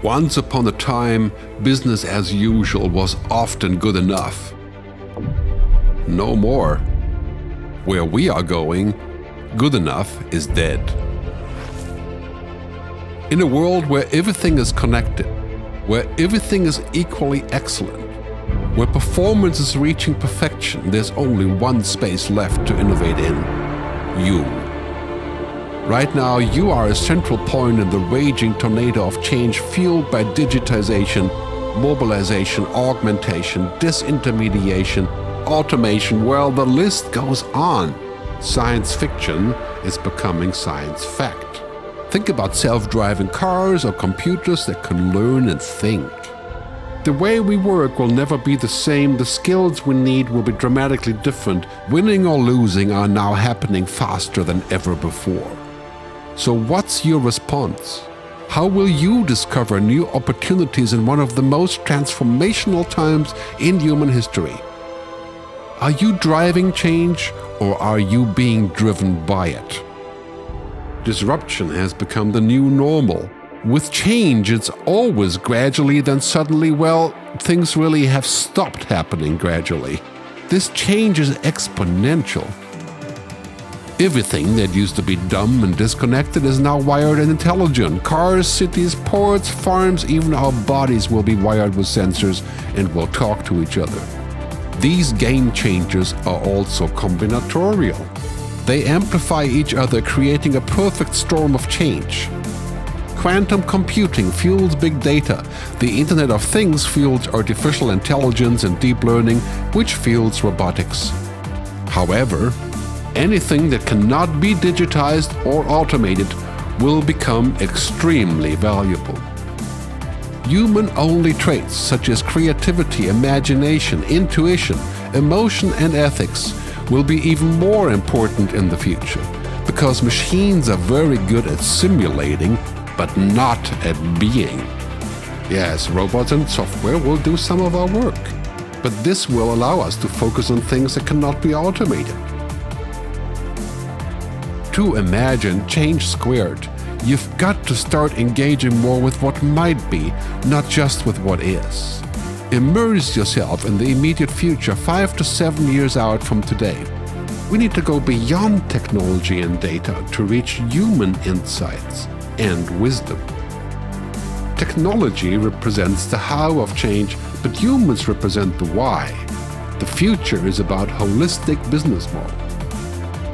Once upon a time, business as usual was often good enough. No more. Where we are going, good enough is dead. In a world where everything is connected, where everything is equally excellent, where performance is reaching perfection, there's only one space left to innovate in: you. Right now, you are a central point in the raging tornado of change fueled by digitization, mobilization, augmentation, disintermediation, automation. Well, the list goes on. Science fiction is becoming science fact. Think about self-driving cars or computers that can learn and think. The way we work will never be the same. The skills we need will be dramatically different. Winning or losing are now happening faster than ever before. So what's your response? How will you discover new opportunities in one of the most transformational times in human history? Are you driving change, or are you being driven by it? Disruption has become the new normal. With change, it's always gradually, then suddenly, well, things really have stopped happening gradually. This change is exponential. Everything that used to be dumb and disconnected is now wired and intelligent. Cars, cities, ports, farms, even our bodies will be wired with sensors and will talk to each other. These game changers are also combinatorial. They amplify each other, creating a perfect storm of change. Quantum computing fuels big data. The Internet of Things fuels artificial intelligence and deep learning, which fuels robotics. However, anything that cannot be digitized or automated will become extremely valuable. Human-only traits such as creativity, imagination, intuition, emotion, and ethics will be even more important in the future, because machines are very good at simulating, but not at being. Yes, robots and software will do some of our work, but this will allow us to focus on things that cannot be automated. To imagine change squared, you've got to start engaging more with what might be, not just with what is. Immerse yourself in the immediate future, 5 to 7 years out from today. We need to go beyond technology and data to reach human insights and wisdom. Technology represents the how of change, but humans represent the why. The future is about holistic business model.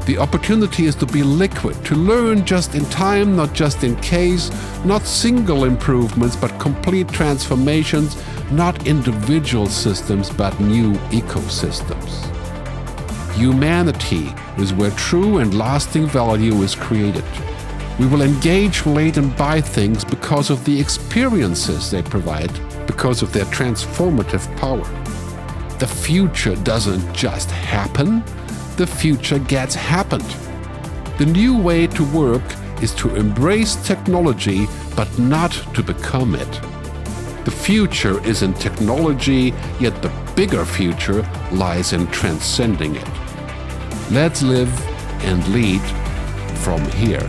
The opportunity is to be liquid, to learn just in time, not just in case, not single improvements, but complete transformations, not individual systems, but new ecosystems. Humanity is where true and lasting value is created. We will engage, relate, and buy things because of the experiences they provide, because of their transformative power. The future doesn't just happen. The future gets happened. The new way to work is to embrace technology, but not to become it. The future is in technology, yet the bigger future lies in transcending it. Let's live and lead from here.